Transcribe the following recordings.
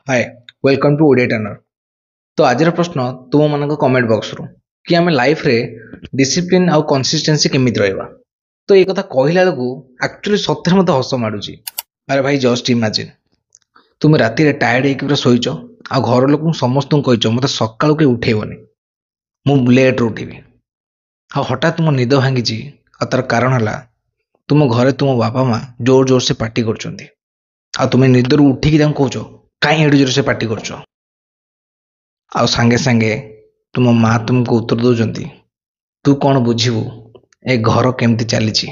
Hi welcome to Odia Turner. तो आज प्रश्न तुम मान कमेंट बॉक्स रु कि आम लाइफ रे डिसिप्लिन आउ कंसिस्टेंसी केमिति रहबा। तो ये कथा कहला बेलू एक्चुअली सत्य मत हस माडुची। अरे भाई जस्ट इमेजिन तुम राति टायर्ड होकर पूरा शोच आ घर लोक समस्त कहीच मत सका के उठेबनी मु लेट रे उठिबी आ हठात तुम निद भांगी आ तार कारण है तुम घरे तुम बापा माँ जोर जोर से पार्टी कर तुम्हें निदर उठिकी कौच कहीं एडे जोर से पार्टी कर ଆଉ ସାଙ୍ଗେ ସାଙ୍ଗେ ତୁମ ମା ତୁମକୁ ଉତ୍ତର ଦଉଛନ୍ତି ତୁ କଣ ବୁଝିବୁ ଏ ଘର କେମିତି ଚାଲିଛି।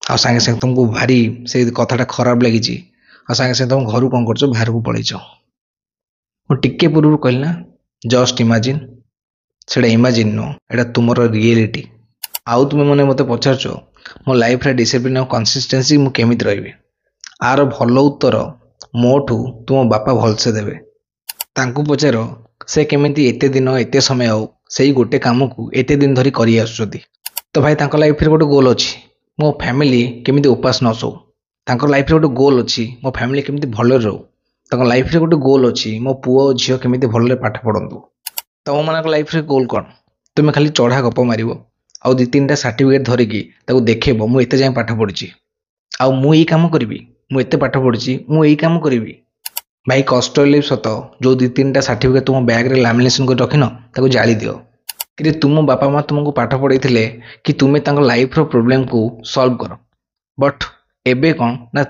ଆଉ ସାଙ୍ଗେ ସାଙ୍ଗେ ତୁମକୁ ଭାରି ସେଇ କଥାଟା ଖରାପ ଲାଗିଛି ଆଉ ସାଙ୍ଗେ ସାଙ୍ଗେ ତମ ଘରୁ କଣ କରୁଛ ବାହାରକୁ ପଳେଇଛ। ମୁଁ ଟିକେ ପୂର୍ବରୁ କହିଲି ନା ଜଷ୍ଟ ଇମାଜିନ୍, ସେଟା ଇମାଜିନ୍ ନୁହଁ, ଏଟା ତୁମର ରିଏଲିଟି। ଆଉ ତୁମେ ମାନେ ମୋତେ ପଚାରୁଛ ମୋ ଲାଇଫରେ ଡିସିପ୍ଲିନ୍ ଆଉ କନସିଷ୍ଟେନ୍ସି ମୁଁ କେମିତି ରହିବି। ଆର ଭଲ ଉତ୍ତର ମୋଠୁ ତୁମ ବାପା ଭଲସେ ଦେବେ। ତାଙ୍କୁ ପଚାର ସେ କେମିତି ଏତେ ଦିନ ଏତେ ସମୟ ଆଉ ସେଇ ଗୋଟେ କାମକୁ ଏତେ ଦିନ ଧରି କରି ଆସୁଛନ୍ତି। ତ ଭାଇ ତାଙ୍କ ଲାଇଫରେ ଗୋଟେ ଗୋଲ୍ ଅଛି, ମୋ ଫ୍ୟାମିଲି କେମିତି ଉପାସ ନ ଶୋଉ। ତାଙ୍କ ଲାଇଫରେ ଗୋଟେ ଗୋଲ୍ ଅଛି, ମୋ ଫ୍ୟାମିଲି କେମିତି ଭଲରେ ରହୁ। ତାଙ୍କ ଲାଇଫରେ ଗୋଟେ ଗୋଲ୍ ଅଛି, ମୋ ପୁଅ ଝିଅ କେମିତି ଭଲରେ ପାଠ ପଢ଼ନ୍ତୁ। ତମମାନଙ୍କ ଲାଇଫରେ ଗୋଲ୍ କ'ଣ? ତୁମେ ଖାଲି ଚଢ଼ା ଗପ ମାରିବ ଆଉ ଦୁଇ ତିନିଟା ସାର୍ଟିଫିକେଟ୍ ଧରିକି ତାକୁ ଦେଖେଇବ ମୁଁ ଏତେ ଯାଏଁ ପାଠ ପଢ଼ିଛି ଆଉ ମୁଁ ଏଇ କାମ କରିବି, ମୁଁ ଏତେ ପାଠ ପଢ଼ିଛି ମୁଁ ଏଇ କାମ କରିବି। ଭାଇ କଷ୍ଟ ହେଲେ ସତ ଯେଉଁ ଦୁଇ ତିନିଟା ସାର୍ଟିଫିକେଟ୍ ତୁମ ବ୍ୟାଗ୍ରେ ଲାମିନେସନ୍ କରି ରଖିନ ତାକୁ ଜାଳି ଦିଅ। କିନ୍ତୁ ତୁମ ବାପା ମା ତୁମକୁ ପାଠ ପଢ଼େଇଥିଲେ କି ତୁମେ ତାଙ୍କ ଲାଇଫ୍ର ପ୍ରୋବ୍ଲେମକୁ ସଲ୍ଭ କର। ବଟ୍ ଏବେ କ'ଣ ନା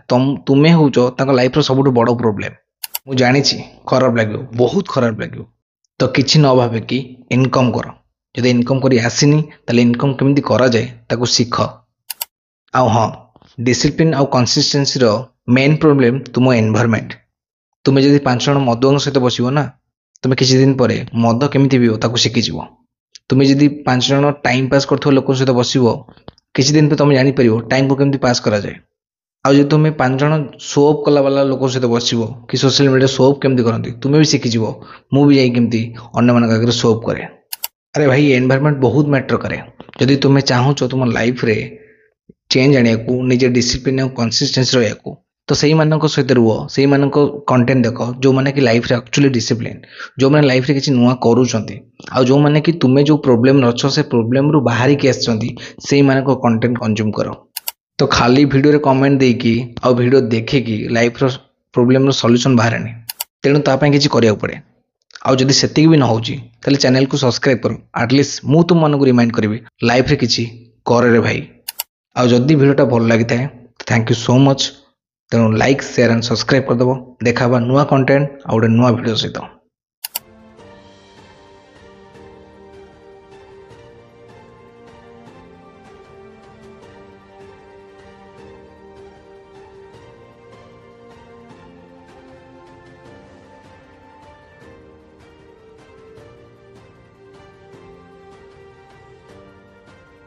ତୁମେ ହେଉଛ ତାଙ୍କ ଲାଇଫ୍ର ସବୁଠୁ ବଡ଼ ପ୍ରୋବ୍ଲେମ୍। ମୁଁ ଜାଣିଛି ଖରାପ ଲାଗିବ, ବହୁତ ଖରାପ ଲାଗିବ। ତ କିଛି ନ ଭାବିକି ଇନକମ୍ କର। ଯଦି ଇନକମ୍ କରି ଆସିନି ତାହେଲେ ଇନକମ୍ କେମିତି କରାଯାଏ ତାକୁ ଶିଖ। ଆଉ ହଁ, ଡିସିପ୍ଲିନ୍ ଆଉ କନସିଷ୍ଟେନ୍ସିର ମେନ୍ ପ୍ରୋବ୍ଲେମ୍ ତୁମ ଏନଭାରମେଣ୍ଟ। ତୁମେ ଯଦି 5 ଜଣ ମଦୁଆଙ୍କ ସହିତ ବସିବ ନା ତୁମେ କିଛି ଦିନ ପରେ ମଦ କେମିତି ପିଇବ ତାକୁ ଶିଖିଯିବ। ତୁମେ ଯଦି 5 ଜଣ ଟାଇମ୍ ପାସ୍ କରୁଥିବା ଲୋକଙ୍କ ସହିତ ବସିବ କିଛି ଦିନ ପରେ ତୁମେ ଜାଣିପାରିବ ଟାଇମ୍କୁ କେମିତି ପାସ୍ କରାଯାଏ। ଆଉ ଯଦି ତୁମେ 5 ଜଣ ଶୋ ଅଫ୍ କଲା ବାଲା ଲୋକଙ୍କ ସହିତ ବସିବ କି ସୋସିଆଲ ମିଡ଼ିଆ ଶୋ ଅଫ୍ କେମିତି କରନ୍ତି ତୁମେ ବି ଶିଖିଯିବ। ମୁଁ ବି ଯାଇ କେମିତି ଅନ୍ୟମାନଙ୍କ ଆଗରେ ଶୋ ଅଫ୍ କରେ। ଆରେ ଭାଇ ଏନଭାରମେଣ୍ଟ ବହୁତ ମ୍ୟାଟର କରେ। ଯଦି ତୁମେ ଚାହୁଁଛ ତୁମ ଲାଇଫରେ ଚେଞ୍ଜ ଆଣିବାକୁ, ନିଜେ ଡିସିପ୍ଲିନ୍ ଆଉ କନସିଷ୍ଟେନ୍ସି ରହିବାକୁ, ତ ସେଇମାନଙ୍କ ସହିତ ରୁହ, ସେଇମାନଙ୍କ କଣ୍ଟେଣ୍ଟ ଦେଖ ଯେଉଁମାନେ କି ଲାଇଫରେ ଆକ୍ଚୁଆଲି ଡିସିପ୍ଲିନ୍, ଯେଉଁମାନେ ଲାଇଫରେ କିଛି ନୂଆ କରୁଛନ୍ତି ଆଉ ଯେଉଁମାନେ କି ତୁମେ ଯେଉଁ ପ୍ରୋବ୍ଲେମରେ ଅଛ ସେ ପ୍ରୋବ୍ଲେମରୁ ବାହାରିକି ଆସିଛନ୍ତି ସେଇମାନଙ୍କ କଣ୍ଟେଣ୍ଟ କନଜ୍ୟୁମ୍ କର। ତ ଖାଲି ଭିଡ଼ିଓରେ କମେଣ୍ଟ ଦେଇକି ଆଉ ଭିଡ଼ିଓ ଦେଖିକି ଲାଇଫର ପ୍ରୋବ୍ଲେମର ସଲ୍ୟୁସନ୍ ବାହାରେନି। ତେଣୁ ତା ପାଇଁ କିଛି କରିବାକୁ ପଡ଼େ। ଆଉ ଯଦି ସେତିକି ବି ନ ହେଉଛି ତାହେଲେ ଚ୍ୟାନେଲକୁ ସବସ୍କ୍ରାଇବ୍ କର। ଆଟଲିଷ୍ଟ ମୁଁ ତୁମମାନଙ୍କୁ ରିମାଇଣ୍ଡ କରିବି ଲାଇଫରେ କିଛି କରରେ ଭାଇ। ଆଉ ଯଦି ଭିଡ଼ିଓଟା ଭଲ ଲାଗିଥାଏ ଥ୍ୟାଙ୍କ ୟୁ ସୋ ମଚ୍। ତେଣୁ ଲାଇକ୍ ସେୟାର ଆଣ୍ଡ ସବସ୍କ୍ରାଇବ୍ କରିଦେବ। ଦେଖା ହେବା ନୂଆ କଣ୍ଟେଣ୍ଟ ଆଉ ଗୋଟେ ନୂଆ ଭିଡ଼ିଓ ସହିତ।